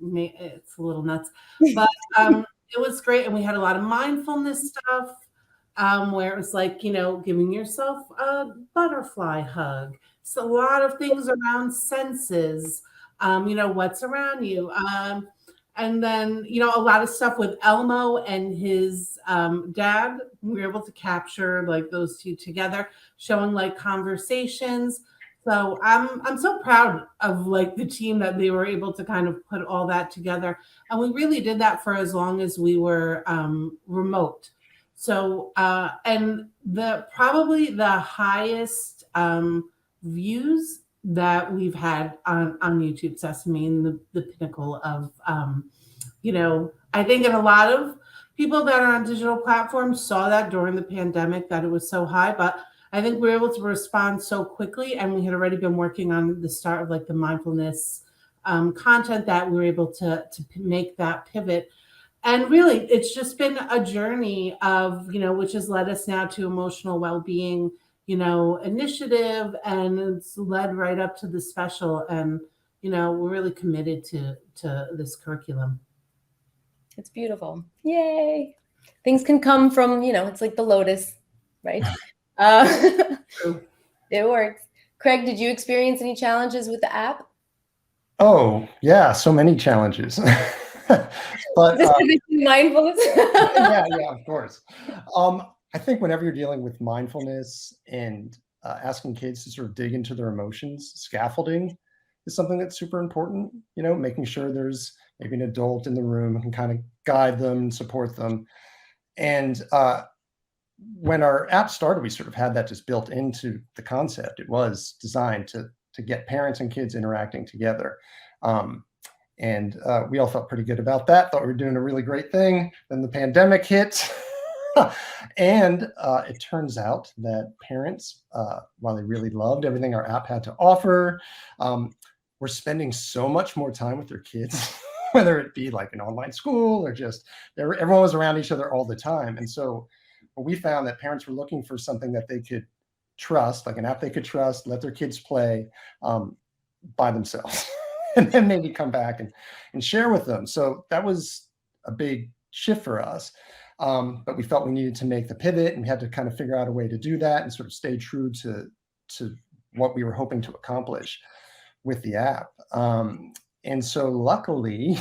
it's a little nuts, but it was great. And we had a lot of mindfulness stuff where it was like, giving yourself a butterfly hug. So a lot of things around senses, what's around you. And then, a lot of stuff with Elmo and his dad. We were able to capture like those two together, showing like conversations. So I'm so proud of like the team that they were able to kind of put all that together. And we really did that for as long as we were remote. So and probably the highest views that we've had on YouTube Sesame, and the pinnacle of I think in a lot of people that are on digital platforms saw that during the pandemic that it was so high, but I think we were able to respond so quickly, and we had already been working on the start of like the mindfulness content that we were able to make that pivot. And really, it's just been a journey of, which has led us now to emotional well-being, initiative, and it's led right up to the special. And, we're really committed to this curriculum. It's beautiful. Yay. Things can come from, it's like the lotus, right? It works. Craig, did you experience any challenges with the app? Oh, yeah, so many challenges. But mindfulness. yeah, of course. I think whenever you're dealing with mindfulness and asking kids to sort of dig into their emotions, scaffolding is something that's super important. Making sure there's maybe an adult in the room who can kind of guide them and support them. And when our app started, we sort of had that just built into the concept. It was designed to get parents and kids interacting together. And we all felt pretty good about that, thought we were doing a really great thing. Then the pandemic hit. And it turns out that parents, while they really loved everything our app had to offer, were spending so much more time with their kids, whether it be like an online school or just everyone was around each other all the time. And so we found that parents were looking for something that they could trust, like an app they could trust, let their kids play by themselves, and then maybe come back and share with them. So that was a big shift for us. But we felt we needed to make the pivot, and we had to kind of figure out a way to do that and sort of stay true to what we were hoping to accomplish with the app. And so luckily,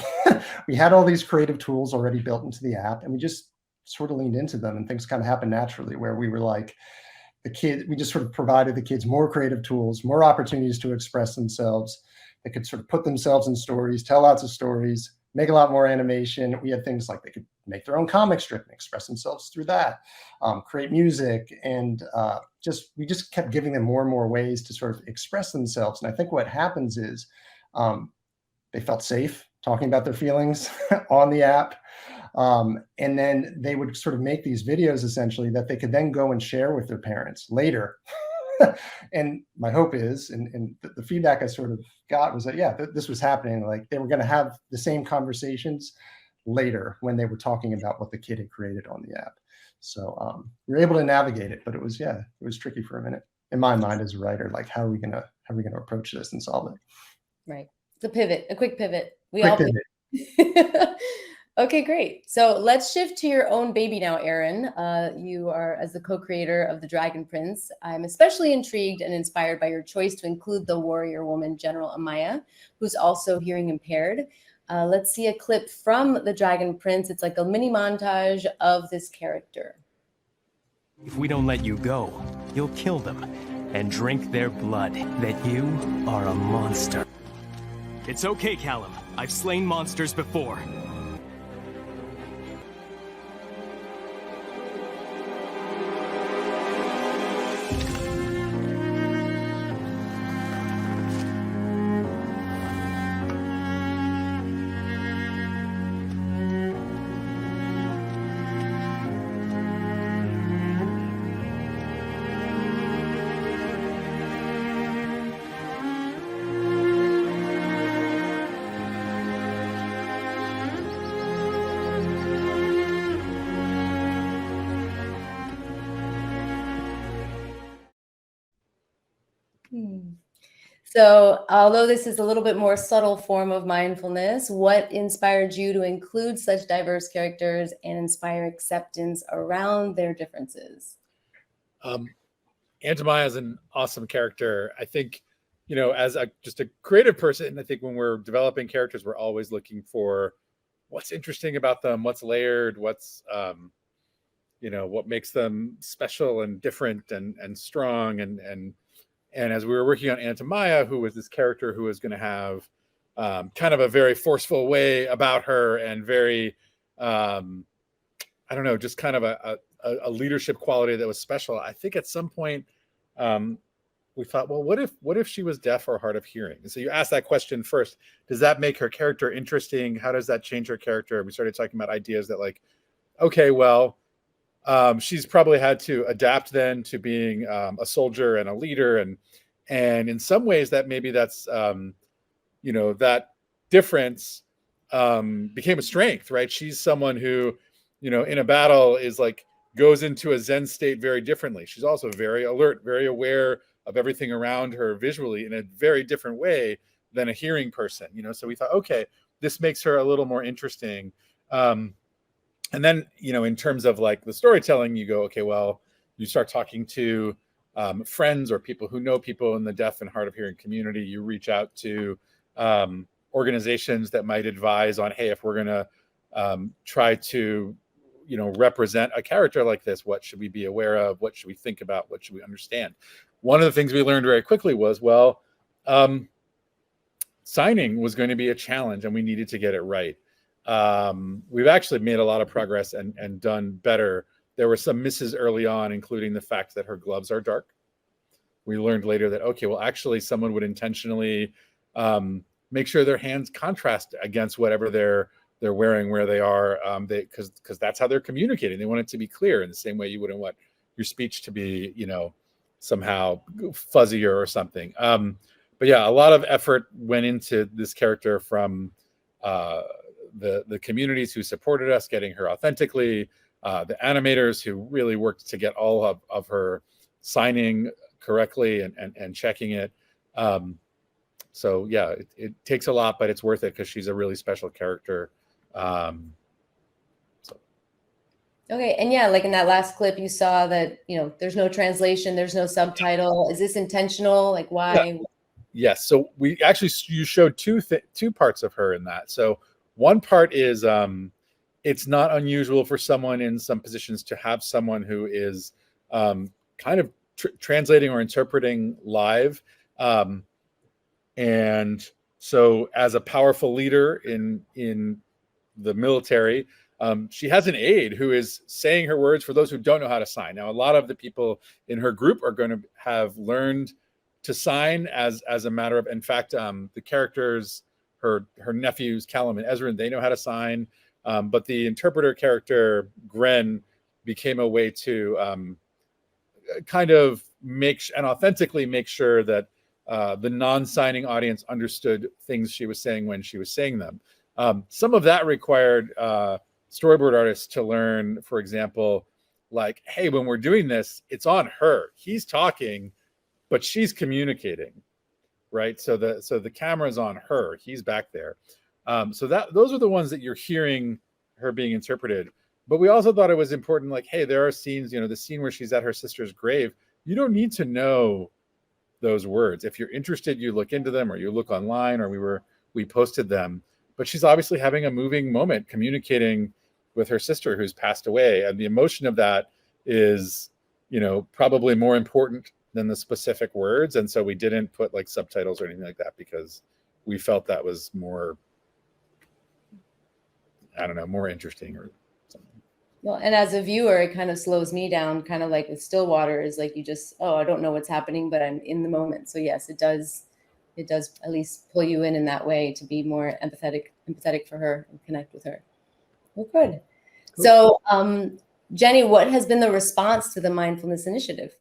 we had all these creative tools already built into the app, and we just sort of leaned into them, and things kind of happened naturally, where we were like, we just sort of provided the kids more creative tools, more opportunities to express themselves. They could sort of put themselves in stories, tell lots of stories, make a lot more animation. We had things like they could make their own comic strip and express themselves through that, create music, and we just kept giving them more and more ways to sort of express themselves. And I think what happens is they felt safe talking about their feelings on the app. And then they would sort of make these videos essentially that they could then go and share with their parents later. And my hope is, and the feedback I sort of got was that, yeah, this was happening. Like they were going to have the same conversations later when they were talking about what the kid had created on the app. So we were able to navigate it, but it was tricky for a minute in my mind as a writer. Like, how are we going to approach this and solve it? Right. It's a pivot, a quick pivot. Quick pivot. Okay, great. So let's shift to your own baby now, Aaron. You are, as the co-creator of The Dragon Prince, I'm especially intrigued and inspired by your choice to include the warrior woman, General Amaya, who's also hearing impaired. Let's see a clip from The Dragon Prince. It's like a mini montage of this character. If we don't let you go, you'll kill them and drink their blood. That you are a monster. It's okay, Callum. I've slain monsters before. So although this is a little bit more subtle form of mindfulness, what inspired you to include such diverse characters and inspire acceptance around their differences? Aunt Maya is an awesome character. I think, as just a creative person, I think when we're developing characters, we're always looking for what's interesting about them, what's layered, what's, what makes them special and different and strong. And as we were working on Aunt Maya, who was this character who was going to have kind of a very forceful way about her and very, just kind of a leadership quality that was special. I think at some point we thought, well, what if she was deaf or hard of hearing? And so you asked that question first. Does that make her character interesting? How does that change her character? And we started talking about ideas that like, okay, well, she's probably had to adapt then to being a soldier and a leader, and in some ways that maybe that's that difference became a strength, right? She's someone who in a battle is like goes into a Zen state very differently. She's also very alert, very aware of everything around her visually in a very different way than a hearing person. So we thought, okay, this makes her a little more interesting. And then, in terms of like the storytelling, you go, okay, well, you start talking to friends or people who know people in the deaf and hard of hearing community. You reach out to organizations that might advise on, hey, if we're going to try to, represent a character like this, what should we be aware of? What should we think about? What should we understand? One of the things we learned very quickly was, signing was going to be a challenge and we needed to get it right. We've actually made a lot of progress and done better. There were some misses early on, including the fact that her gloves are dark. We learned later that, okay, well, actually someone would intentionally make sure their hands contrast against whatever they're wearing where they are, because that's how they're communicating. They want it to be clear in the same way you wouldn't want your speech to be, somehow fuzzier or something. But yeah, a lot of effort went into this character from the communities who supported us getting her authentically, the animators who really worked to get all of her signing correctly and checking it. So yeah, it takes a lot, but it's worth it because she's a really special character. Okay, and yeah, like in that last clip, you saw that there's no translation, there's no subtitle. Is this intentional? Like, why? Yeah. Yes. So you showed two parts of her in that. So one part is it's not unusual for someone in some positions to have someone who is kind of translating or interpreting live. And so as a powerful leader in the military, she has an aide who is saying her words for those who don't know how to sign. Now, a lot of the people in her group are going to have learned to sign as a matter of, in fact, the characters, her nephews, Callum and Ezra, they know how to sign. But the interpreter character, Gren, became a way to kind of authentically make sure that the non-signing audience understood things she was saying when she was saying them. Some of that required storyboard artists to learn, for example, like, hey, when we're doing this, it's on her. He's talking, but she's communicating, right? So the camera's on her. He's back there. So those are the ones that you're hearing her being interpreted. But we also thought it was important, like, hey, there are scenes, the scene where she's at her sister's grave, you don't need to know those words. If you're interested, you look into them, or you look online, or we posted them. But she's obviously having a moving moment communicating with her sister who's passed away. And the emotion of that is, probably more important than the specific words. And so we didn't put like subtitles or anything like that, because we felt that was more, more interesting or something. Well, and as a viewer, it kind of slows me down, kind of like with Stillwater, is like you just, I don't know what's happening, but I'm in the moment. So yes, it does at least pull you in that way to be more empathetic for her and connect with her. Well, good. Cool. So, Jenny, what has been the response to the Mindfulness Initiative?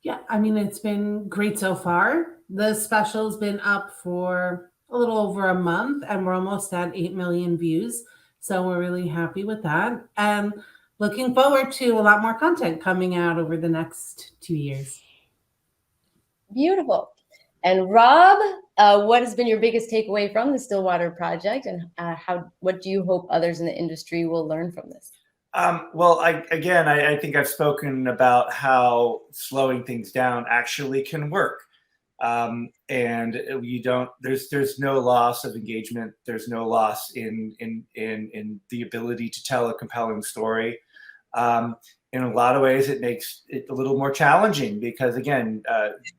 Yeah, I mean, it's been great so far. The special's been up for a little over a month, and we're almost at 8 million views. So we're really happy with that, and looking forward to a lot more content coming out over the next 2 years. Beautiful. And Rob, what has been your biggest takeaway from the Stillwater project, and what do you hope others in the industry will learn from this? Well, I think I've spoken about how slowing things down actually can work. And there's no loss of engagement. There's no loss in the ability to tell a compelling story. In a lot of ways, it makes it a little more challenging because, again,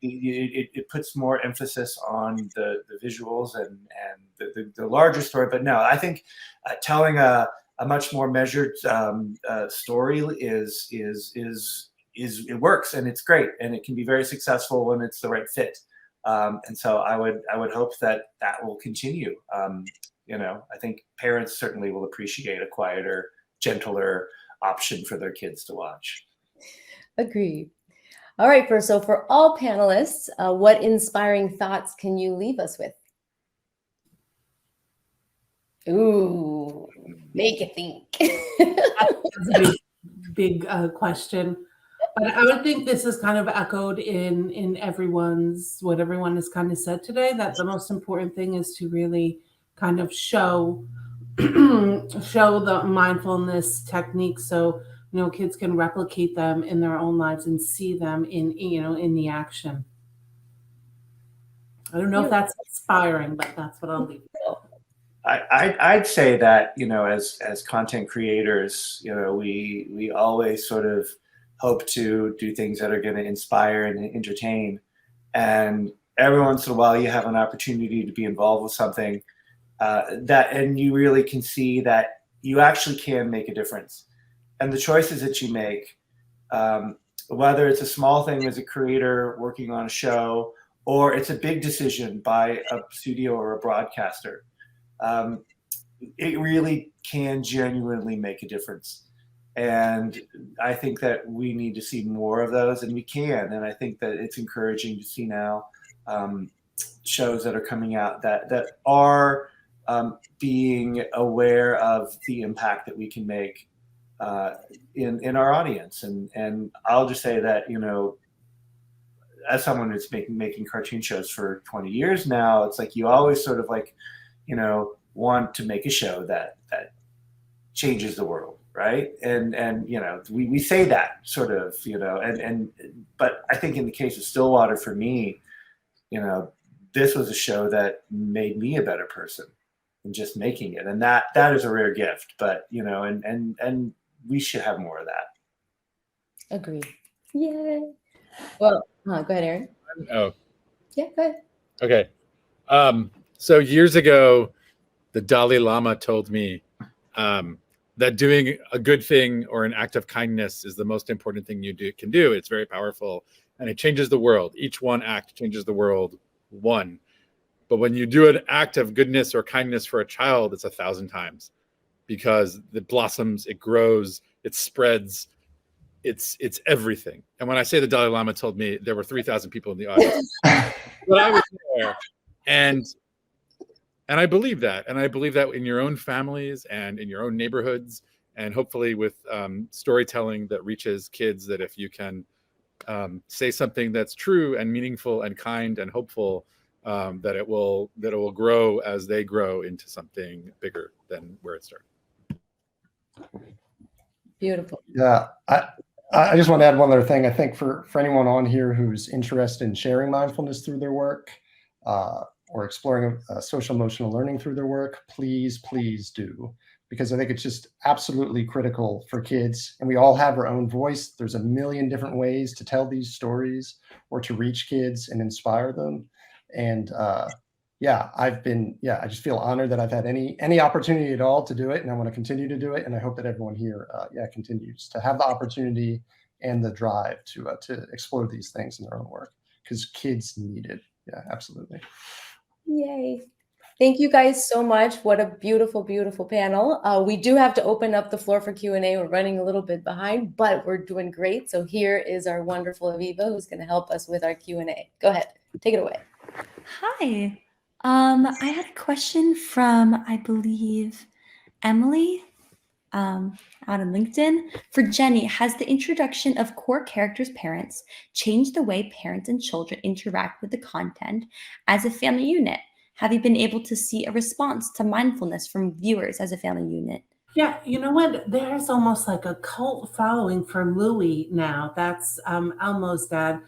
it puts more emphasis on the visuals and the larger story. But no, I think telling a much more measured story it works, and it's great, and it can be very successful when it's the right fit. And so I would hope that will continue. I think parents certainly will appreciate a quieter, gentler option for their kids to watch. Agreed. All right, so for all panelists, what inspiring thoughts can you leave us with? Ooh, make it think. That's a big question. But I would think this is kind of echoed in what everyone has kind of said today, that the most important thing is to really kind of show the mindfulness techniques, so kids can replicate them in their own lives and see them in the action. I don't know if that's inspiring, but that's what I'll leave with. I'd say that as content creators, we always sort of hope to do things that are going to inspire and entertain, and every once in a while you have an opportunity to be involved with something and you really can see that you actually can make a difference. And the choices that you make, whether it's a small thing as a creator working on a show, or it's a big decision by a studio or a broadcaster, it really can genuinely make a difference. And I think that we need to see more of those, and we can. And I think that it's encouraging to see now shows that are coming out that are being aware of the impact that we can make in our audience. And I'll just say that, as someone who's making cartoon shows for 20 years now, it's like you always sort of like, want to make a show that changes the world, right? And we say that sort of, but I think in the case of Stillwater, for me, this was a show that made me a better person than just making it, and that is a rare gift. But and we should have more of that. Agreed. Yay. Well, go ahead, Aaron. Oh. Yeah, go ahead. Okay. So years ago, the Dalai Lama told me that doing a good thing or an act of kindness is the most important thing you can do. It's very powerful, and it changes the world. Each one act changes the world one. But when you do an act of goodness or kindness for a child, it's 1,000 times, because it blossoms, it grows, it spreads. It's everything. And when I say the Dalai Lama told me, there were 3,000 people in the audience, but I was there, and I believe that. And I believe that in your own families and in your own neighborhoods, and hopefully with storytelling that reaches kids, that if you can say something that's true and meaningful and kind and hopeful, that it will grow as they grow into something bigger than where it started. Beautiful. Yeah, I just want to add one other thing. I think for anyone on here who's interested in sharing mindfulness through their work, or exploring social emotional learning through their work, please do, because I think it's just absolutely critical for kids. And we all have our own voice. There's a million different ways to tell these stories or to reach kids and inspire them. And I just feel honored that I've had any opportunity at all to do it, and I want to continue to do it. And I hope that everyone here, continues to have the opportunity and the drive to explore these things in their own work, because kids need it. Yeah, absolutely. Yay. Thank you guys so much. What a beautiful, beautiful panel. We do have to open up the floor for Q&A. We're running a little bit behind, but we're doing great. So here is our wonderful Aviva, who's going to help us with our Q&A. Go ahead. Take it away. Hi. I had a question from, I believe, Emily, out on LinkedIn. For Jenny, has the introduction of core characters' parents changed the way parents and children interact with the content as a family unit? Have you been able to see a response to mindfulness from viewers as a family unit? Yeah, you know what? There's almost like a cult following for Louie now. That's Elmo's dad.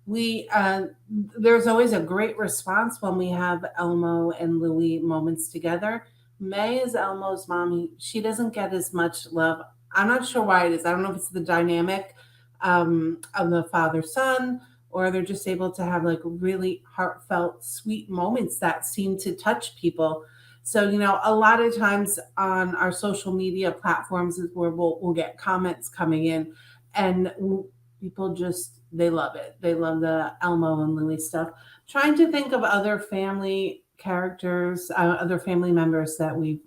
There's always a great response when we have Elmo and Louie moments together. May is Elmo's mom. She doesn't get as much love. I'm not sure why it is. I don't know if it's the dynamic of the father-son, or they're just able to have like really heartfelt, sweet moments that seem to touch people. So, a lot of times on our social media platforms is where we'll get comments coming in, and people they love it. They love the Elmo and Louie stuff. Trying to think of other family characters, other family members that we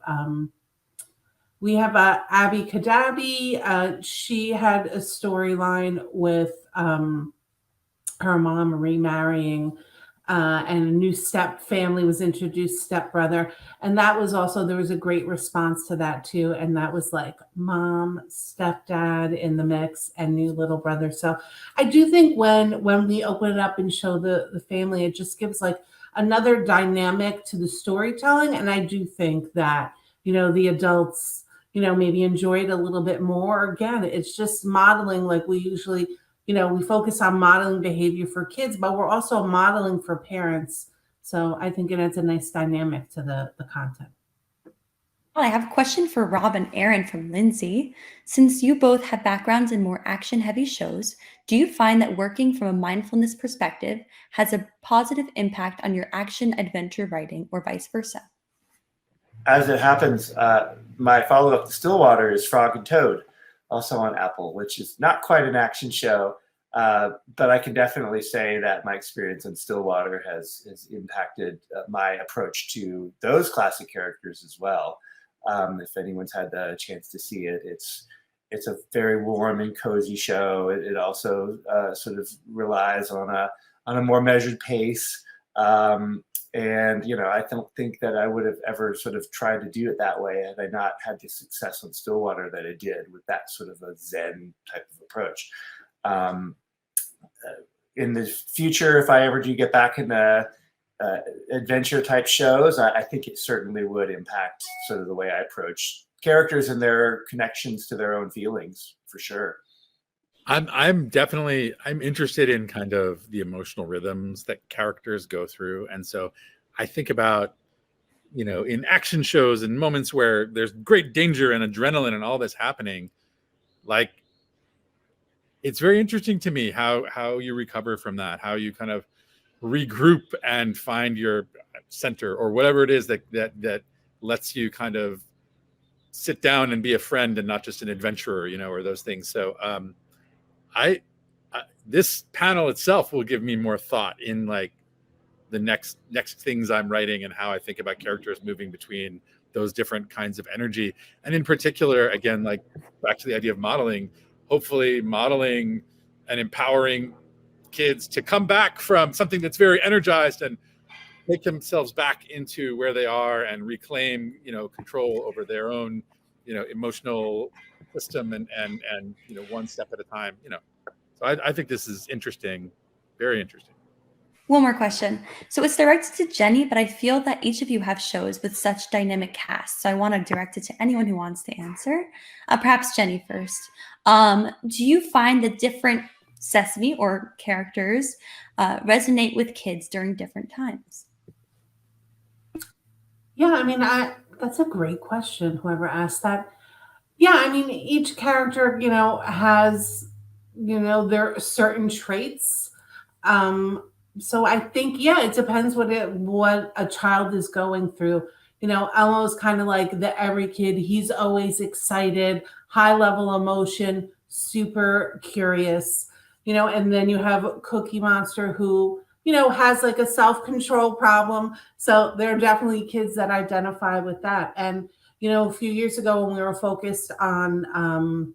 have Abby Kadabi. She had a storyline with her mom remarrying, and a new step family was introduced, stepbrother. And that was also, there was a great response to that too. And that was like mom, stepdad in the mix, and new little brother. So I do think when we open it up and show the family, it just gives like another dynamic to the storytelling. And I do think that, the adults, maybe enjoy it a little bit more. Again, it's just modeling, like we usually, we focus on modeling behavior for kids, but we're also modeling for parents. So I think it adds a nice dynamic to the content. Well, I have a question for Rob and Aaron from Lindsay. Since you both have backgrounds in more action-heavy shows, do you find that working from a mindfulness perspective has a positive impact on your action-adventure writing, or vice versa? As it happens, my follow-up to Stillwater is Frog and Toad, also on Apple, which is not quite an action show, but I can definitely say that my experience in Stillwater has impacted my approach to those classic characters as well. If anyone's had the chance to see it, it's a very warm and cozy show. It also sort of relies on a more measured pace. And, I don't think that I would have ever sort of tried to do it that way had I not had the success on Stillwater that I did with that sort of a Zen type of approach. In the future, if I ever do get back in the adventure type shows, I think it certainly would impact sort of the way I approach characters and their connections to their own feelings, for sure. I'm interested in kind of the emotional rhythms that characters go through. And so I think about, in action shows and moments where there's great danger and adrenaline and all this happening, like, it's very interesting to me how you recover from that, how you kind of regroup and find your center, or whatever it is that lets you kind of sit down and be a friend and not just an adventurer, or those things. So, this panel itself will give me more thought in like the next things I'm writing, and how I think about characters moving between those different kinds of energy. And in particular, again, like back to the idea of modeling, hopefully modeling and empowering kids to come back from something that's very energized and make themselves back into where they are and reclaim, control over their own, emotional system and one step at a time, So I think this is interesting, very interesting. One more question. So it's directed to Jenny, but I feel that each of you have shows with such dynamic casts. So I want to direct it to anyone who wants to answer. Perhaps Jenny first. Do you find the different Sesame or characters resonate with kids during different times? Yeah, I mean, that's a great question. Whoever asked that. Yeah, I mean, each character, has, their certain traits. So I think, yeah, it depends what a child is going through. Elmo's kind of like the every kid. He's always excited, high level emotion, super curious. And then you have Cookie Monster who, has like a self-control problem. So there are definitely kids that identify with that. And, a few years ago when we were focused on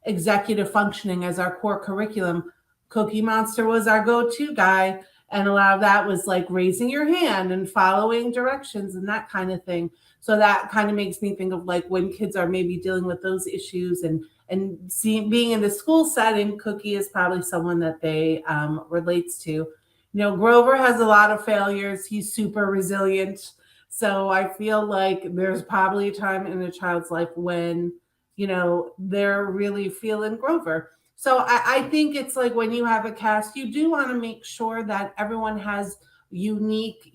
executive functioning as our core curriculum, Cookie Monster was our go-to guy. And a lot of that was like raising your hand and following directions and that kind of thing. So that kind of makes me think of like when kids are maybe dealing with those issues and being in the school setting, Cookie is probably someone that they relates to. Grover has a lot of failures. He's super resilient. So I feel like there's probably a time in a child's life when, they're really feeling Grover. So I think it's like when you have a cast, you do want to make sure that everyone has unique,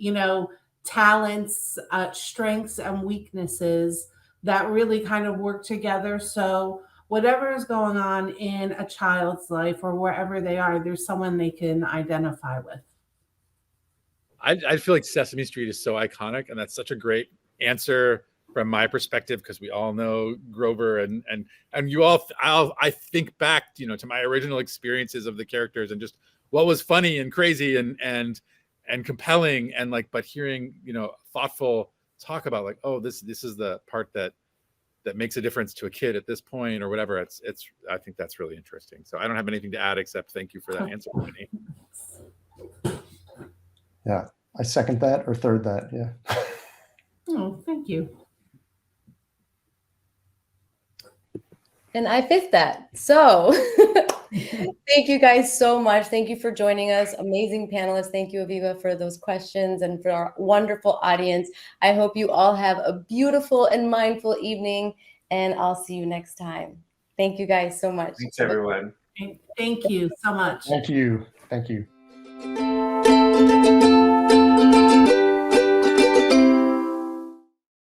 talents, strengths, and weaknesses that really kind of work together. So whatever is going on in a child's life or wherever they are, there's someone they can identify with. I feel like Sesame Street is so iconic, and that's such a great answer from my perspective because we all know Grover and you all. I think back, to my original experiences of the characters and just what was funny and crazy and compelling and like, but hearing thoughtful talk about like, oh, this is the part that makes a difference to a kid at this point or whatever. It's I think that's really interesting. So I don't have anything to add except thank you for that answer, Jenny. Yeah, I second that or third that. Yeah. Oh, thank you. And I fifth that. So thank you guys so much. Thank you for joining us. Amazing panelists. Thank you, Aviva, for those questions and for our wonderful audience. I hope you all have a beautiful and mindful evening, and I'll see you next time. Thank you guys so much. Thanks, everyone. Thank you so much. Thank you. Thank you.